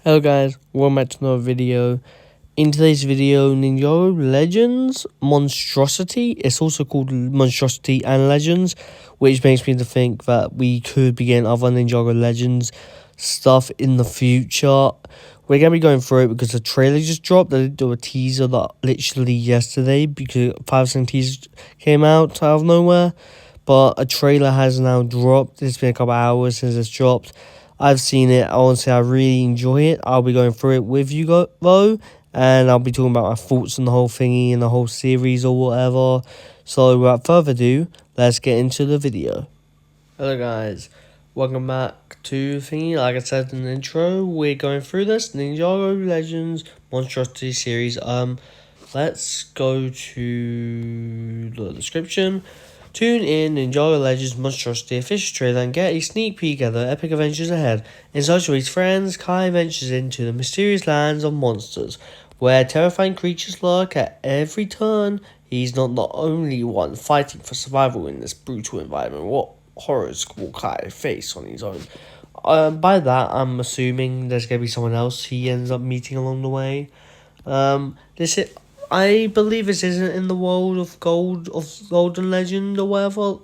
Hello guys, welcome back to another video. In today's video, Ninjago Legends Monstrosity. It's also called Monstrosity and Legends, which makes me to think that we could be getting other Ninjago Legends stuff in the future. We're going to be going through it because the trailer just dropped. They did do a teaser that literally yesterday because 5-second teaser came out of nowhere. But a trailer has now dropped. It's been a couple hours since it's dropped. I've seen it. Honestly, I really enjoy it. I'll be going through it with you though. And I'll be talking about my thoughts on the whole thingy and the whole series or whatever. So without further ado, let's get into the video. Hello guys. Welcome back to thingy. Like I said in the intro, we're going through this Ninjago Legends Monstrosity series. Let's go to the description. Tune in Ninjago Legends Monstrosity official trailer and get a sneak peek at the epic adventures ahead. In search of his friends, Kai ventures into the mysterious lands of monsters, where terrifying creatures lurk at every turn. He's not the only one fighting for survival in this brutal environment. What horrors will Kai face on his own? By that, I'm assuming there's going to be someone else he ends up meeting along the way. I believe this isn't in the world of Golden Legend or whatever,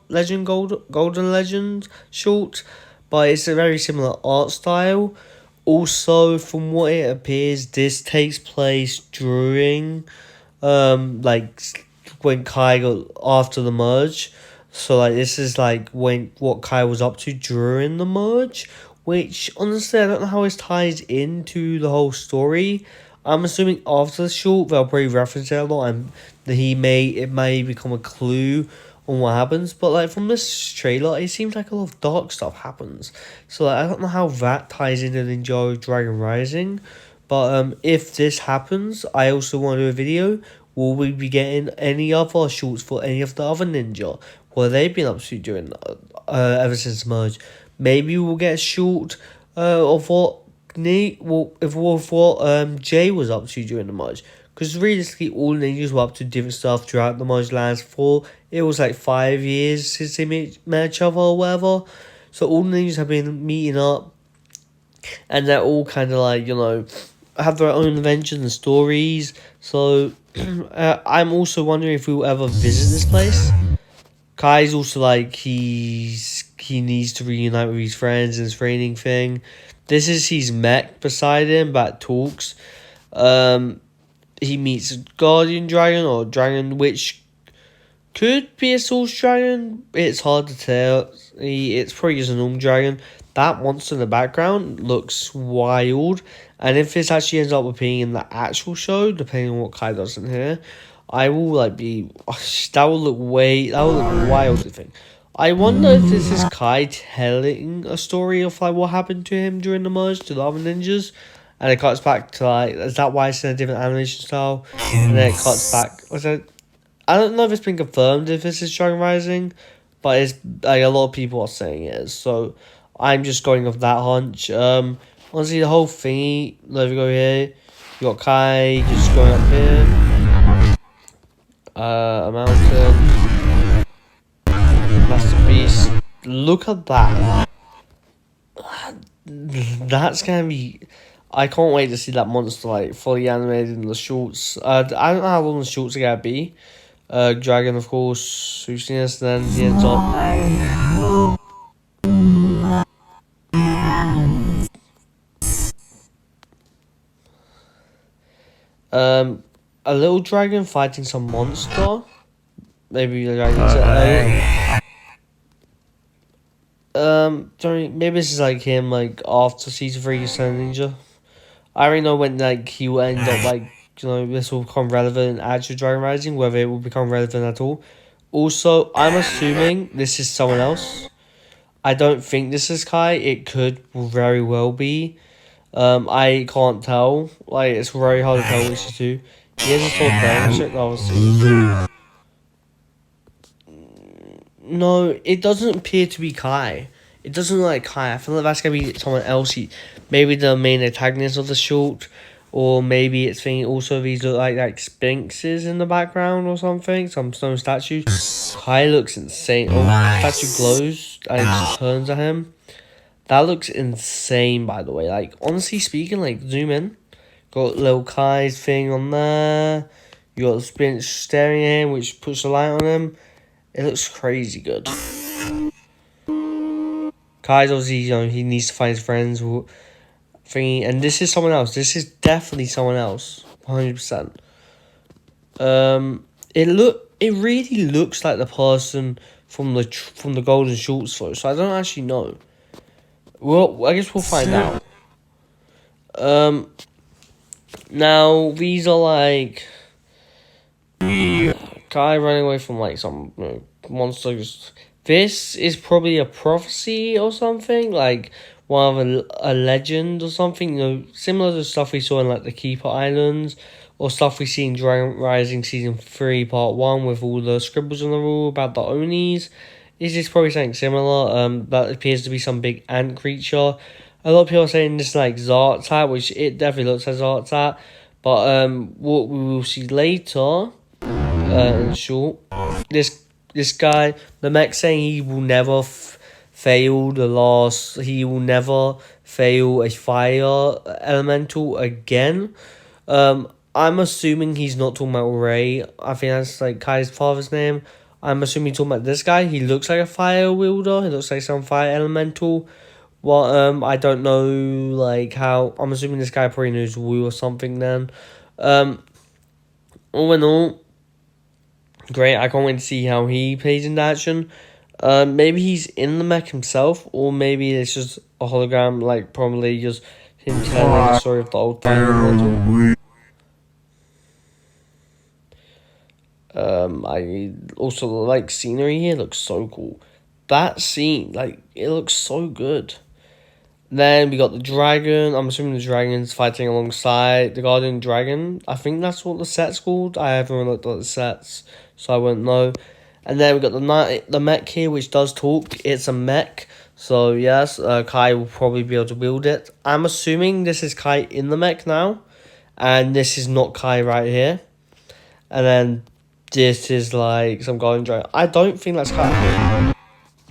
Golden Legend short, but it's a very similar art style. Also, from what it appears, this takes place during, like when Kai got after the merge. So like this is like what Kai was up to during the merge, which honestly I don't know how this ties into the whole story. I'm assuming after the short they'll probably reference it a lot and it may become a clue on what happens. But like from this trailer, it seems like a lot of dark stuff happens. So like I don't know how that ties into Ninjago Dragon Rising. But if this happens, I also want to do a video. Will we be getting any other shorts for any of the other ninja? What have they been up to during ever since merge? Maybe we'll get a short of what Jay was up to during the merge. Because realistically, all ninjas were up to different stuff throughout the merge lands. It was like 5 years since they met each other or whatever. So all ninjas have been meeting up, and they're all kind of like, you know, have their own adventures and stories. So I'm also wondering if we'll ever visit this place. Kai's also like he needs to reunite with his friends in his training thing. This is his mech beside him that talks. He meets a guardian dragon or dragon which could be a source dragon. It's hard to tell. It's probably just a normal dragon. That monster in the background looks wild. And if this actually ends up appearing in the actual show, depending on what Kai does in here, I will like be. That will look wild. I think. I wonder if this is Kai telling a story of like what happened to him during the merge to the other ninjas, and it cuts back to like, is that why it's in a different animation style? And then it cuts back. I don't know if it's been confirmed if this is Dragon Rising, but it's like a lot of people are saying it is. So I'm just going off that hunch. Honestly, the whole thingy. Let me go here. You got Kai just going up here. A mountain. Masterpiece. Look at that. That's gonna be. I can't wait to see that monster like fully animated in the shorts. I don't know how long the shorts are gonna be. Dragon, of course, we've seen this. Then he ends up. A little dragon fighting some monster. Maybe the dragon's maybe this is like him like after season 3 Sun Ninja. I already know when like he will end up like, you know, this will become relevant in actual Dragon Rising, whether it will become relevant at all. Also, I'm assuming this is someone else. I don't think this is Kai. It could very well be. I can't tell. Like, it's very hard to tell which is who. He has a sword there. Check that. No, it doesn't appear to be Kai. It doesn't look like Kai. I feel like that's gonna be someone else. Maybe the main antagonist of the short, or maybe it's thinking also these look like sphinxes in the background or something. Some stone statues. Kai looks insane. Oh, the statue glows and it just turns at him. That looks insane, by the way. Like, honestly speaking, like, zoom in. Got little Kai's thing on there. You got the Spinach staring at him, which puts the light on him. It looks crazy good. Kai's obviously, you know, he needs to find his friends. Thingy, and this is someone else. This is definitely someone else. 100%. It really looks like the person from the Golden Shorts photo. So I don't actually know. Well, I guess we'll find out. Now these are like guy running away from like some monsters. This is probably a prophecy or something, like one of a legend or something. You know, similar to stuff we saw in like the Keeper Islands, or stuff we see in Dragon Rising Season 3 Part 1 with all the scribbles on the wall about the Onis. This is probably something similar. That appears to be some big ant creature. A lot of people are saying this is like Zartzat, which it definitely looks like Zartzat. But what we will see later, in short, this guy, the mech, saying he will never fail he will never fail a fire elemental again. I'm assuming he's not talking about Ray. I think that's like Kai's father's name. I'm assuming he's talking about this guy. He looks like a fire wielder. He looks like some fire elemental. Well, I don't know, like, how... I'm assuming this guy probably knows Wu or something then. All in all, great. I can't wait to see how he plays into action. Maybe he's in the mech himself, or maybe it's just a hologram, like, probably just him telling the story of the old time. I also like scenery here. Looks so cool. That scene, like, it looks so good. Then we got the dragon. I'm assuming the dragon's fighting alongside the guardian dragon. I think that's what the set's called. I haven't really looked at the sets, so I wouldn't know. And then we got the mech here, which does talk. It's a mech, so yes, Kai will probably be able to wield it. I'm assuming this is Kai in the mech now, and this is not Kai right here. And then this is like some guardian dragon. I don't think that's Kai.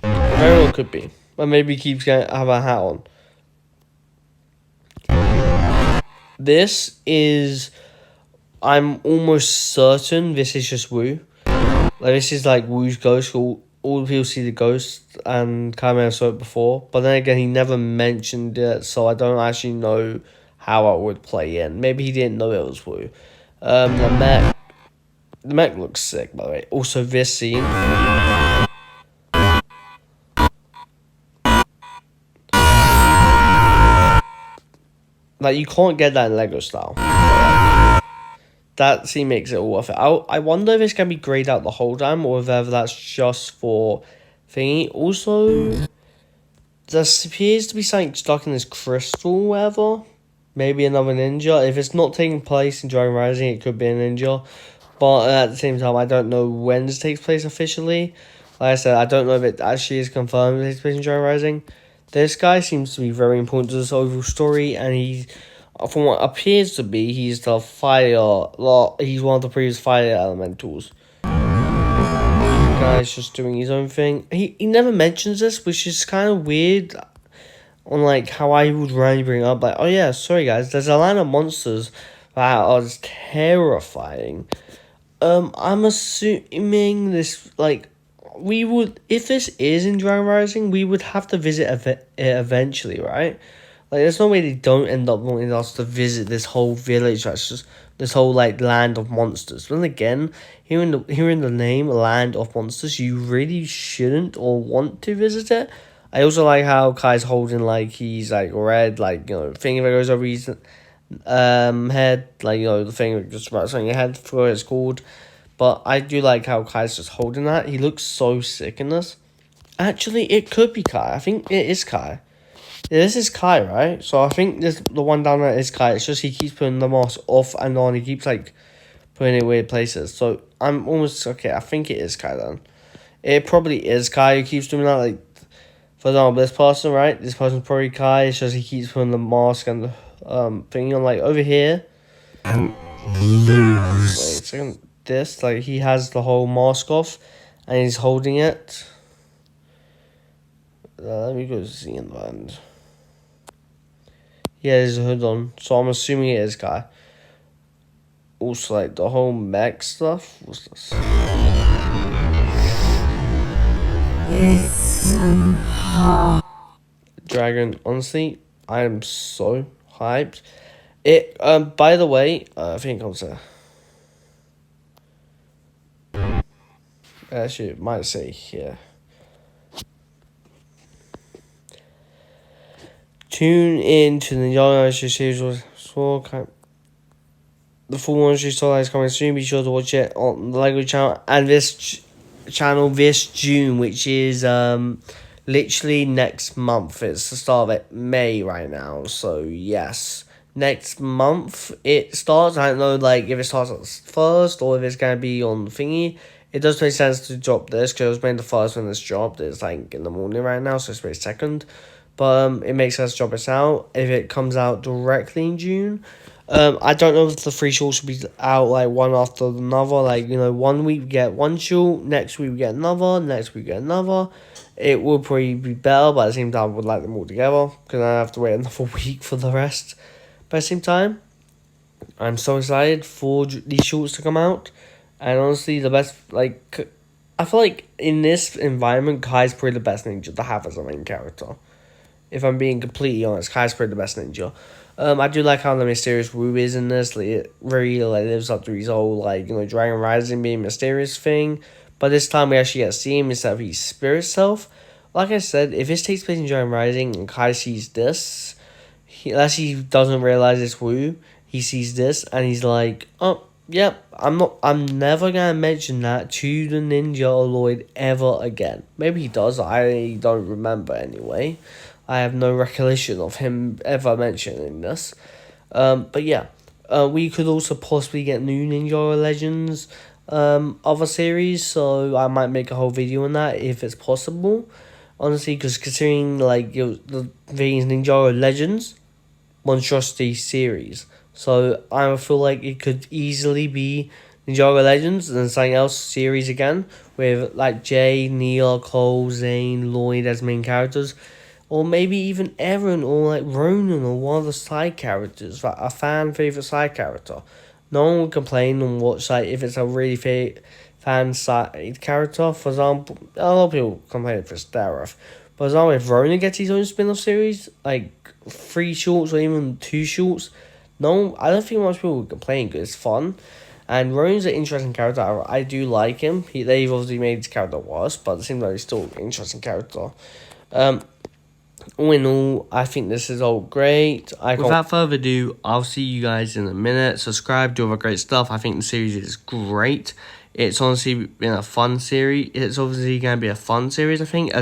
Very well could be, but maybe he keeps going to have a hat on. This is, I'm almost certain this is just Wu. Like, this is like Wu's ghost. All the people see the ghost, and Kaimei saw it before. But then again, he never mentioned it, so I don't actually know how it would play in. Maybe he didn't know it was Wu. The mech looks sick, by the way. Also, this scene. Like, you can't get that in Lego style. That scene makes it all worth it. I wonder if it's going to be grayed out the whole time, or whether that's just for thingy. Also, there appears to be something stuck in this crystal or whatever. Maybe another ninja. If it's not taking place in Dragon Rising, it could be a ninja. But at the same time, I don't know when this takes place officially. Like I said, I don't know if it actually is confirmed it takes place in Dragon Rising. This guy seems to be very important to this overall story, and he's, from what appears to be, he's the fire. He's one of the previous fire elementals. The guy's just doing his own thing. He never mentions this, which is kind of weird. On like how I would randomly bring up, like, oh yeah, sorry guys, there's a line of monsters that are terrifying. I'm assuming this, like, we would, if this is in Dragon Rising, we would have to visit it eventually, right? Like, there's no way they don't end up wanting us to visit this whole village. That's just this whole like land of monsters. But then again, hearing the name Land of Monsters, you really shouldn't or want to visit it. I also like how Kai's holding, like, he's like red, like, you know, thing that goes over his head, like, you know, the thing that just about something your head for it's called. But I do like how Kai's just holding that. He looks so sick in this. Actually, it could be Kai. I think it is Kai. Yeah, this is Kai, right? So I think the one down there is Kai. It's just he keeps putting the mask off and on. He keeps, like, putting it in weird places. So I'm almost, okay, I think it is Kai then. It probably is Kai who keeps doing that. Like, for example, this person, right? This person's probably Kai. It's just he keeps putting the mask and the thing on, like, over here. Wait a second. This, like, he has the whole mask off and he's holding it. let me go see in the end. Yeah, there's a hood on, so I'm assuming it is guy. Also, like, the whole mech stuff. What's this? Dragon, honestly, I am so hyped. It, by the way, I think I'm saying. Actually, it might say here. Tune in to the NINJAGO series. The full Monstrosity storyline is coming soon. Be sure to watch it on the LEGO channel and this channel this June, which is literally next month. It's the start of it, May right now. So yes, next month it starts. I don't know like if it starts first or if it's gonna be on thingy. It does make sense to drop this because it was made the first when this dropped. It's like in the morning right now, so it's made second. But it makes sense to drop this out if it comes out directly in June. I don't know if the 3 shorts will be out like one after another. Like, you know, 1 week we get 1 short, next week we get another, next week we get another. It will probably be better, but at the same time I would like them all together because I have to wait another week for the rest. But at the same time, I'm so excited for these shorts to come out. And honestly, the best, like, I feel like in this environment, Kai's probably the best ninja to have as a main character. If I'm being completely honest, Kai's probably the best ninja. I do like how the mysterious Wu is in this. Like, it really like lives up to his whole like, you know, Dragon Rising being mysterious thing. But this time we actually get to see him instead of his spirit self. Like I said, if this takes place in Dragon Rising and Kai sees this, unless he doesn't realize it's Wu, he sees this and he's like, oh, yep, I'm never gonna mention that to the ninja or Lloyd ever again. Maybe he does, I don't remember anyway. I have no recollection of him ever mentioning this. But yeah, we could also possibly get new Ninjago Legends other series, so I might make a whole video on that if it's possible. Honestly, because considering like the thing is Ninjago Legends, MonstrositySeries. So I feel like it could easily be Ninjago Legends and something else series again with like Jay, Neil, Cole, Zane, Lloyd as main characters. Or maybe even Aaron or like Ronan or one of the side characters, like a fan favorite side character. No one would complain on what side if it's a really fan side character. For example, a lot of people complain if it's Dareth. For example, if Ronan gets his own spin-off series, like 3 shorts or even 2 shorts, no, I don't think most people would complain because it's fun. And Ronan's an interesting character. I do like him. They've obviously made his character worse, but it seems like he's still an interesting character. All in all, I think this is all great. Without further ado, I'll see you guys in a minute. Subscribe, do all the great stuff. I think the series is great. It's honestly been a fun series. It's obviously going to be a fun series, I think.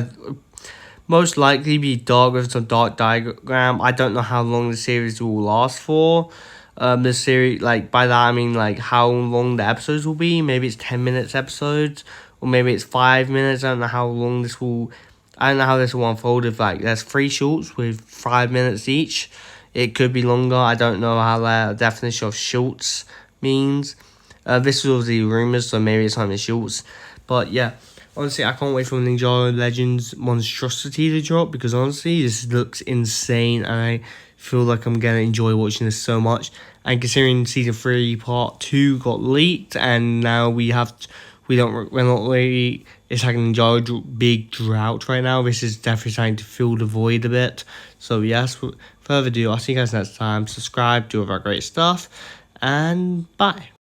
Most likely be dark with some dark diagram. I don't know how long the series will last for. This series, like, by that I mean, like, how long the episodes will be. Maybe it's 10 minutes episodes. Or maybe it's 5 minutes. I don't know how long this will... I don't know how this will unfold. If like there's 3 shorts with 5 minutes each, it could be longer. I don't know how the definition of shorts means. This was the rumors, so maybe it's not the shorts. But yeah, honestly, I can't wait for Ninjago Legends Monstrosity to drop because honestly, this looks insane, and I feel like I'm gonna enjoy watching this so much. And considering season 3 part 2 got leaked, and now we're not really. It's like a Ninjago big drought right now. This is definitely trying to fill the void a bit. So yes, further ado, I'll see you guys next time. Subscribe, do all that great stuff, and bye.